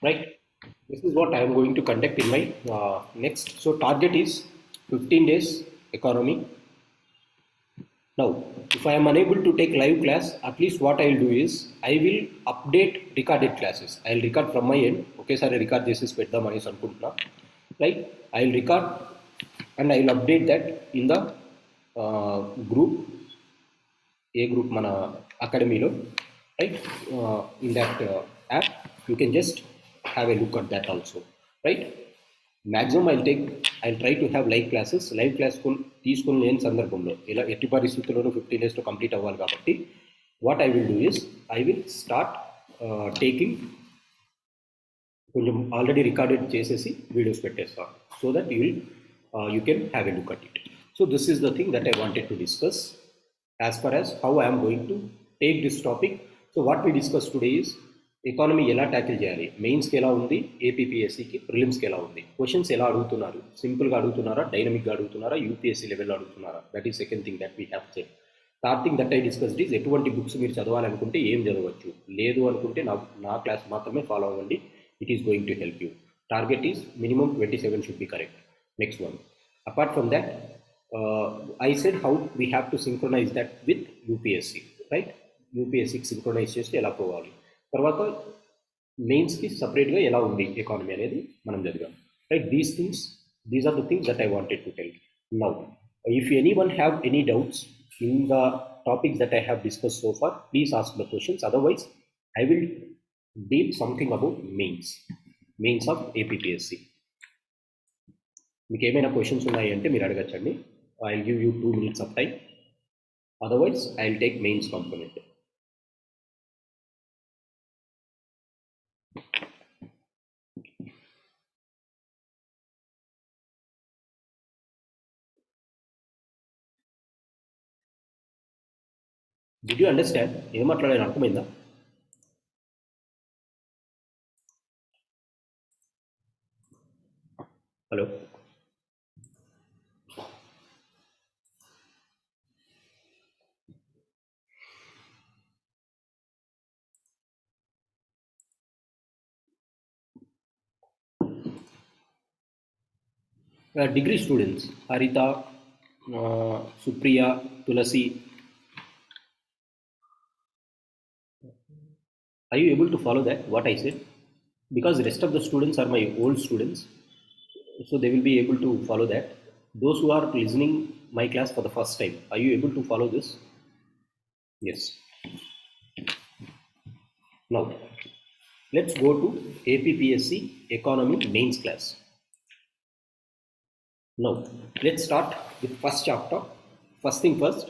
right? This is what I am going to conduct in my next. So target is 15 days economy. Now, if I am unable to take live class, at least what I will do is I will update recorded classes. I will record from my end. Okay, sir, I record this is the money right? I will record and I will update that in the group, a group mana academy lo, right? In that app, you can just have a look at that also, right? Maximum I'll try to have live classes. Live class తీసుకుని లేని సందర్భంలో ఇలా ఎట్టి పరిస్థితుల్లోనూ 15 days to complete అవ్వాలి కాబట్టి what I will do is I will start taking కొంచెం already recorded చేసేసి వీడియోస్ పెట్టేస్తాను so that you can have a look at it. So this is the thing that I wanted to discuss as far as how I am going to take this topic. So what we discussed today is economy ఎలా tackle చేయాలి, మెయిన్స్కి ఎలా ఉంది, ఏపీపీఎస్సీకి ప్రిలిమ్స్కి ఎలా ఉంది, questions ఎలా అడుగుతున్నారు, సింపుల్గా అడుగుతున్నారా, డైనమిక్గా అడుగుతున్నారా, యూపీఎస్సీ లెవెల్లో అడుగుతున్నారా, that is second thing that we have check. Third thing that I discussed is ఎటువంటి బుక్స్ మీరు చదవాలనుకుంటే ఏం చదవచ్చు, లేదు అనుకుంటే నా క్లాస్ మాత్రమే ఫాలో అవ్వండి, it is going to help you. Target is minimum 27 should be correct. Next one, apart from that I said how we have to synchronize that with UPSC, right? యూపీఎస్సీకి సింక్రొనైజ్ చేస్తే ఎలా పోవాలి, తర్వాత మెయిన్స్కి సపరేట్గా ఎలా ఉంది ఎకానమీ అనేది మనం చదివాం, right? These are the things that I wanted to tell. Now if anyone have any doubts in the topics that I have discuss so far, please ask the questions. Otherwise I will deal something about mains of APPSC. మీకు ఏమైనా questions ఉన్నాయి అంటే మీరు అడగచ్చండి. I will give you 2 minutes of time. Otherwise I will take mains component. Did you understand? ఏం మాట్లాడాను అర్థమైందా? Hello, degree students, Harita, Supriya, Tulasi, are you able to follow that what I said? Because the rest of the students are my old students, so they will be able to follow that. Those who are listening my class for the first time, are you able to follow this? Yes. Now let's go to APPSC Economy Mains class. Now let's start with first chapter. First thing first,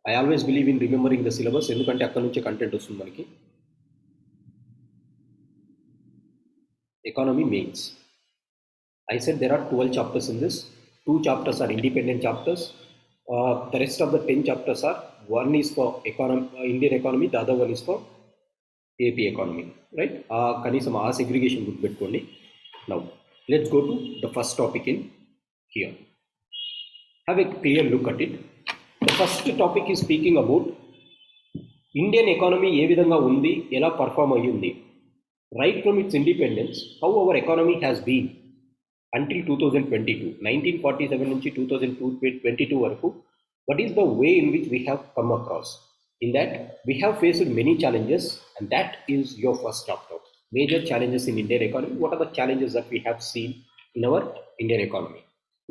I always believe in remembering the syllabus, ఎందుకంటే అక్కడ నుంచే content వస్తుంది మనకి. Economy Mains. I said there are 12 chapters in this. 2 chapters are independent chapters. The rest of the 10 chapters are, one is for Indian economy, the other one is for AP economy, right? Kanisam aa segregation good pettukondi. Now let's go to the first topic in here. Have a clear look at it. The first topic is speaking about Indian economy ఏ విధంగా ఉంది, ఎలా perform అయ్యింది. Right from its independence, how our economy has been until 2022, 1947 నుంచి 2022 వరకు, what is the way in which we have come across. In that we have faced many challenges, and that is your first chapter. Major challenges in Indian economy. What are the challenges that we have seen in our Indian economy?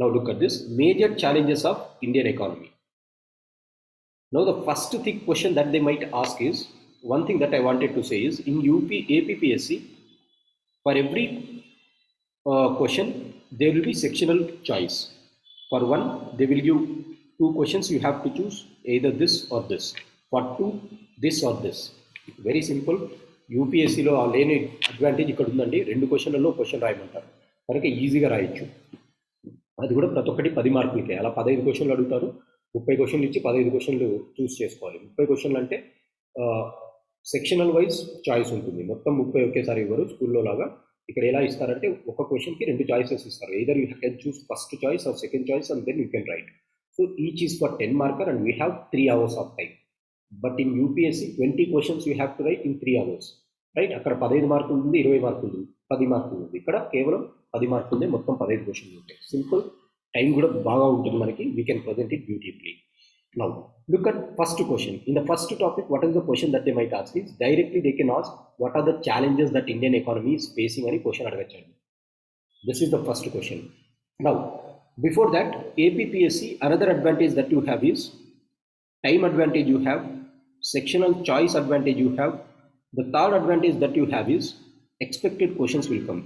Now look at this, major challenges of Indian economy. Now the first thing question that they might ask is, one thing that I wanted to say is, in APPSC, for every question there will be sectional choice. For one, they will give 2 questions, you have to choose either this or this. For 2, this or this. Very simple. UPSC లో లేని advantage ఇక్కడ ఉందండి, 2 క్వశ్చన్లలో question రాయమంటారు కనుక ఈజీగా రాయొచ్చు. అది కూడా ప్రతి ఒక్కటి 10 మార్కులకే. అలా 15 క్వశ్చన్లు అడుగుతారు, 30 క్వశ్చన్లు ఇచ్చి 15 క్వశ్చన్లు చూస్ చేసుకోవాలి. 30 క్వశ్చన్లు అంటే సెక్షనల్ వైజ్ చాయిస్ ఉంటుంది, మొత్తం 30 ఒకేసారి ఇవ్వరు స్కూల్లో లాగా. ఇక్కడ ఎలా ఇస్తారంటే ఒక క్వశ్చన్కి 2 చాయిసెస్ ఇస్తారు, either you can choose first choice or second choice and then you can write. So each is for 10 marker and we have 3 hours of time. But in UPSC 20 questions you have to write in 3 hours, right? అక్కడ 15 మార్కులు ఉంది, 20 మార్కులు ఉంది. 10 మార్కులు ఉంది. ఇక్కడ కేవలం 10 మార్కులు ఉంది, మొత్తం 15 క్వశ్చన్లు ఉంటాయి. సింపుల్, టైం కూడా బాగా ఉంటుంది మనకి. We can present it beautifully. Now look at first question. In the first topic, what is the question that they might ask is directly they can ask what are the challenges that Indian economy is facing అని question అడగచ్చండి. This is the first question. Now before that, APPSC, another advantage that you have is time advantage you have, sectional choice advantage you have. The third advantage that you have is expected questions will come.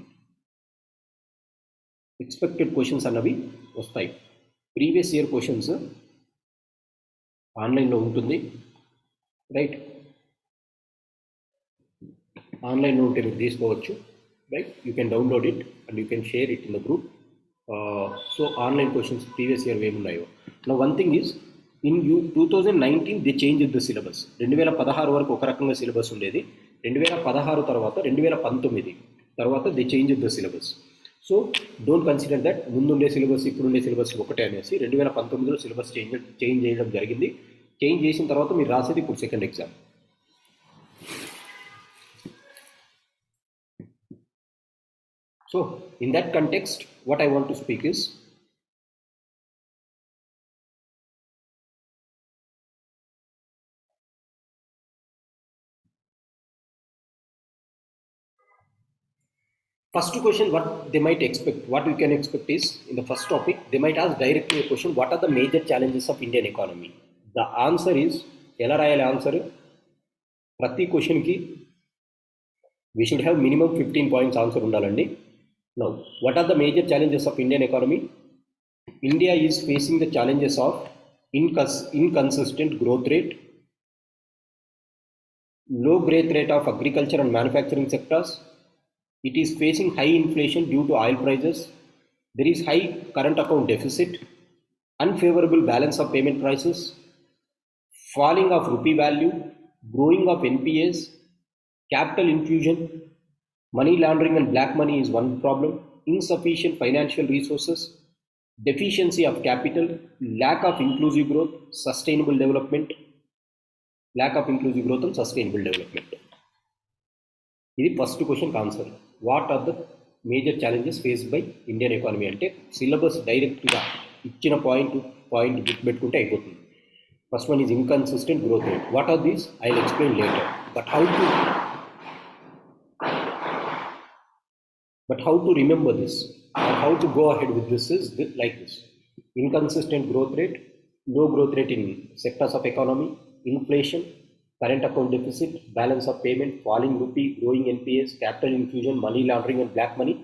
Expected questions అన్నవి వస్తాయి. Previous year questions ఆన్లైన్లో ఉంటుంది, right? ఆన్లైన్లో ఉంటే మీరు తీసుకోవచ్చు, right? You can download it and you can share it in the group. So online questions previous year ఏమున్నాయో. నా one thing is in 2019 they change the syllabus. 2016 వరకు ఒక రకంగా సిలబస్ ఉండేది. 2016 తర్వాత 2019 తర్వాత they change the syllabus. So don't consider that ముందుండే syllabus ఇప్పుడుండే సిలబస్ ఒకటే అనేసి. 2019లో సిలబస్ చేంజ్ చేయడం జరిగింది. చేంజ్ చేసిన తర్వాత మీరు రాసేది ఇప్పుడు second exam. So in that context what I want to speak is first question, what they might expect, what we can expect is, in the first topic, they might ask directly a question, what are the major challenges of Indian economy? The answer is, ఎలా రాయాలి answer? ప్రతి క్వశ్చన్కి we should have minimum 15 points answer ఉండాలండి. Now, what are the major challenges of Indian economy? India is facing the challenges of inconsistent growth rate, low growth rate of agriculture and manufacturing sectors. It is facing high inflation due to oil prices. There is high current account deficit, unfavorable balance of payment prices, falling of rupee value, growing of NPAs, capital infusion, money laundering and black money is one problem, insufficient financial resources, deficiency of capital, lack of inclusive growth, sustainable development, lack of inclusive growth and sustainable development. ఇది first క్వశ్చన్కి answer. What are the major challenges faced by Indian economy అంటే syllabus డైరెక్ట్గా ఇచ్చిన point గుర్తుపెట్టుకుంటే అయిపోతుంది. First one is inconsistent growth rate. What are these I will explain later. But how to remember this or how to go ahead with this is like this. Inconsistent growth rate, low growth rate in sectors of economy, inflation, current account deficit, balance of payment, falling rupee, growing NPAs, capital infusion, money laundering and black money.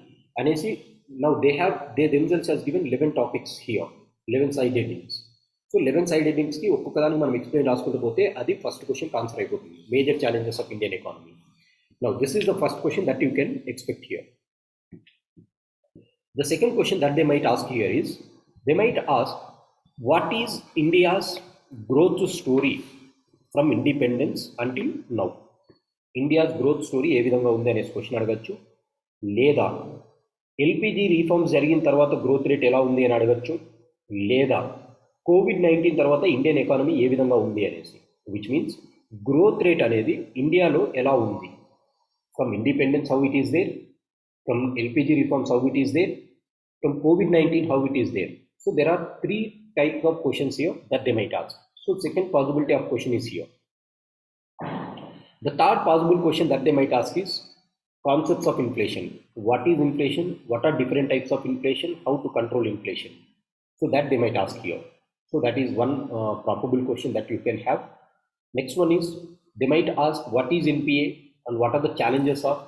Anesi, now they themselves has given 11 topics here, 11 side headings. So 11 side headings ki ఒక్కొక్కదాన్ని మనం explain రాసుకుంటూ పోతే అది first question answer అయిపోతుంది. Major challenges of Indian economy. Now this is the first question that you can expect here. The second question that they might ask here is, they might ask, what is India's growth story from independence until now? India's growth story ఏ విధంగా ఉంది అనే question అడగచ్చు. లేదా LPG reforms జరిగిన తర్వాత growth rate ఎలా ఉంది అని అడగచ్చు. లేదా COVID-19 తర్వాత ఇండియన్ ఎకానమీ ఏ విధంగా ఉంది అనేసి. విచ్ మీన్స్ గ్రోత్ రేట్ అనేది ఇండియాలో ఎలా ఉంది, from independence how it is there, from LPG reforms how it is there, from COVID-19 how it is there. So there are three types of questions here that they might ask. So second possibility of question is here. The third possible question that they might ask is concepts of inflation. What is inflation? What are different types of inflation? How to control inflation? So that they might ask here. So that is one probable question that you can have. Next one is they might ask what is NPA and what are the challenges of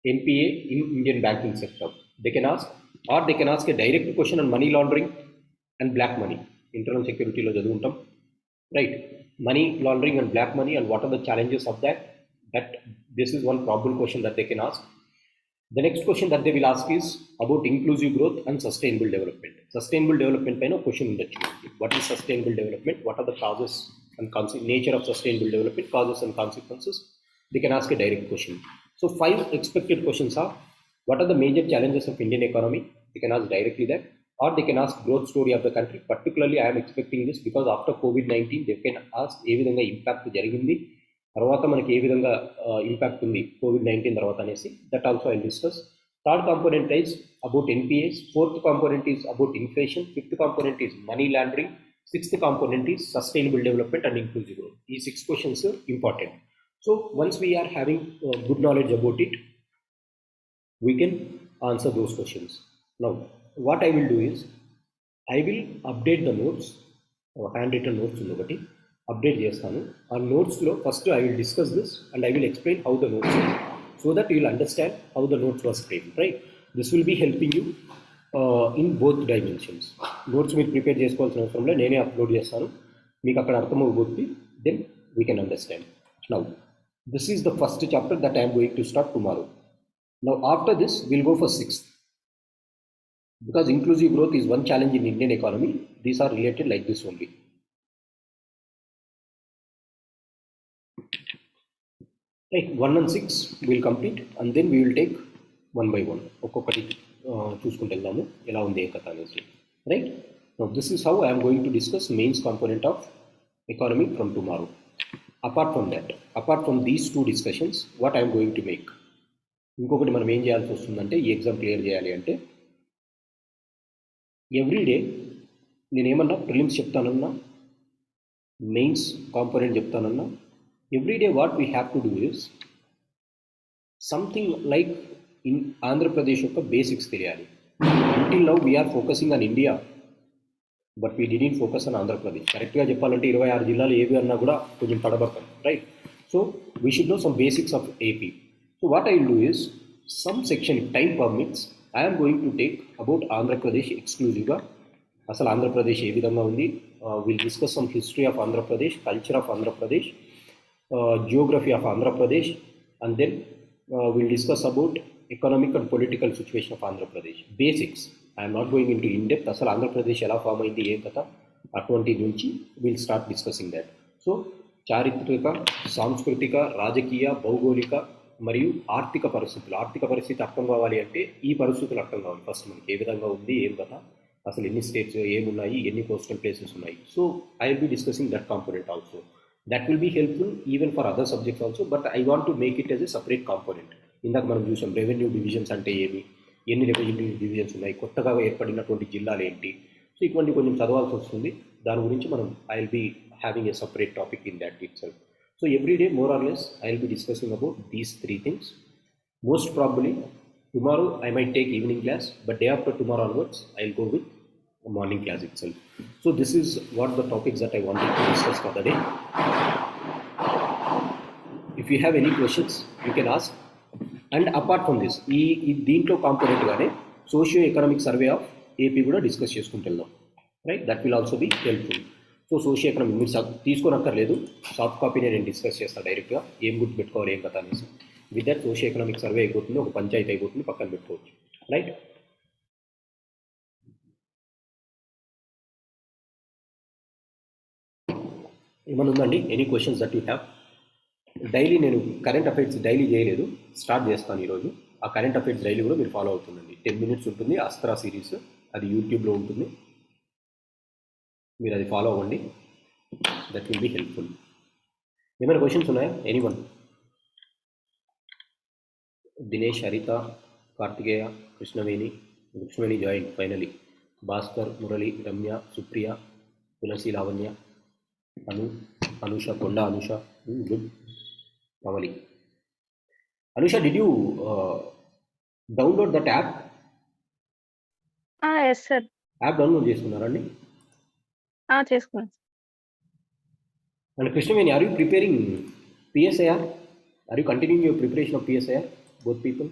NPA in Indian banking sector. They can ask, or they can ask a direct question on money laundering and black money. Internal security lo chaduvuntam, right? Money laundering and black money and what are the challenges of that. That this is one probable question that they can ask. The next question that they will ask is about inclusive growth and sustainable development. Sustainable development paina question undachu. What is sustainable development? What are the causes and nature of sustainable development, causes and consequences? They can ask a direct question. So 5 expected questions are, what are the major challenges of Indian economy? They can ask directly that, or they can ask growth story of the country. Particularly I am expecting this because after COVID-19 they can ask ఏ విధంగా impact జరిగింది, తర్వాత మనకి ఏ విధంగా impact ఉంది COVID-19 తర్వాత అనేసి, that also I discuss. Third component is about NPS, fourth component is about inflation, fifth component is money laundering, sixth component is sustainable development and inclusive growth. ఈ 6 questions important. So once we are having good knowledge about it, we can answer those questions. Now what I will do is, I will update the notes, handwritten notes ఉంది ఒకటి update చేస్తాను. ఆ నోట్స్లో first I will discuss this and I will explain how the notes is, so that you will understand how the notes was framed, right? This will be helping you in both dimensions. Notes మీరు prepare చేసుకోవాల్సిన అవసరం లేదు, నేనే upload చేస్తాను, మీకు అక్కడ అర్థమవుతుంది, then we can understand. Now this is the first chapter that I am going to start tomorrow. Now after this we'll go for 6th, because inclusive growth is one challenge in Indian economy. These are related like this only. Right, 1 and 6 will complete and then we will take one by one. ఒక్కొక్కటి చూసుకుంటూ వెళ్దాము ఎలా ఉంది ఏ కథ అనేసి. Right, now this is how I'm going to discuss mains component of economy from tomorrow. Apart from that, apart from these 2 discussions, what I'm going to make, ఇంకొకటి మనం ఏం చేయాల్సి వస్తుందంటే, ఈ ఎగ్జామ్ క్లియర్ చేయాలి అంటే ఎవ్రీడే నేనేమన్నా ప్రిలిమ్స్ చెప్తానన్నా, మెయిన్స్ కాంపోనెంట్ చెప్తానన్నా, everyday what we have to do is something like in Andhra Pradesh యొక్క basics తెలియాలి. Until now we are focusing on India, but we didn't focus on Andhra Pradesh. కరెక్ట్గా చెప్పాలంటే 26 జిల్లాలు ఏవి అన్నా కూడా కొంచెం తడబడతాం, right? So we should know some basics of AP. So what I will do is, some section, if time permits, I am going to take about Andhra Pradesh exclusively. అసలు ఆంధ్రప్రదేశ్ ఏ విధంగా ఉంది, will discuss some history of Andhra Pradesh, culture of Andhra Pradesh, geography of Andhra Pradesh, and then we'll discuss about economic and political situation of Andhra Pradesh. Basics. I am not going into in-depth. Asal Andhra Pradesh ఎలా form అయింది ఏం కథ, అటువంటి నుంచి we'll start discussing that. So చారిత్రక, సాంస్కృతిక, రాజకీయ, భౌగోళిక మరియు ఆర్థిక పరిస్థితి అర్థం కావాలి అంటే ఈ పరిస్థితులు అర్థం కావాలి. ఫస్ట్ మనకి ఏ విధంగా ఉంది ఏం కథ, అసలు ఎన్ని స్టేట్స్ ఏమున్నాయి, ఎన్ని కోస్టల్ ప్లేసెస్ ఉన్నాయి. So I will be discussing that component also. That will be helpful even for other subjects also, but I want to make it as a separate component. ఇందాక మనం చూసాం రెవెన్యూ డివిజన్స్ అంటే ఏమి, ఎన్ని revenue divisions ఉన్నాయి, కొత్తగా ఏర్పడినటువంటి జిల్లాలు ఏంటి. సో ఇటువంటి కొంచెం చదవాల్సి వస్తుంది, దాని గురించి మనం I will be having a separate topic in that it self. So every day more or less I will be discussing about these 3 things. Most probably tomorrow I might take evening class, but day after tomorrow onwards I will go with morning class itself. So this is what the topics that I wanted to discuss for the day. If you have any questions you can ask. And apart from this, ఈ దీంట్లో component గానే socio economic survey of AP కూడా discuss చేసుకుంటున్నాం, right? That will also be helpful. So socio economic మీరు తీసుకోనక్కర్లేదు, soft కాపీనే నేను discuss చేస్తాను డైరెక్ట్గా, ఏం గుర్తు పెట్టుకోవాలి ఏం కథ అనేసి. With that socio economic survey అయిపోతుంది, ఒక పంచాయతీ అయిపోతుంది, పక్కన పెట్టుకోవచ్చు, రైట్? ఏమన్నా ఉందండి, any questions that you have? Daily నేను కరెంట్ అఫైర్స్ డైలీ చేయలేదు, స్టార్ట్ చేస్తాను ఈరోజు. ఆ కరెంట్ అఫైర్స్ డైలీ కూడా మీరు ఫాలో అవుతుందండి. 10 minutes ఉంటుంది, అస్త్రా సిరీస్, అది యూట్యూబ్లో ఉంటుంది, మీరు అది ఫాలో అవ్వండి, దట్ విల్ బి హెల్ప్ఫుల్. ఏమైనా క్వశ్చన్స్ ఉన్నాయా ఎనీవన్? దినేష్, హరిత, కార్తికేయ, కృష్ణవేణి జాయిన్ ఫైనలీ, భాస్కర్, మురళి, రమ్య, సుప్రియ, తులసి, లావణ్య, అనుష, కొండ Anusha, good. Pavali. Anusha, did you download that app? Yes sir. App download చేసుకున్నారా అండి? చేసుకున్నాను. And Krishnaveni, are you preparing PSIR? Are you continuing your preparation of PSIR? Both people?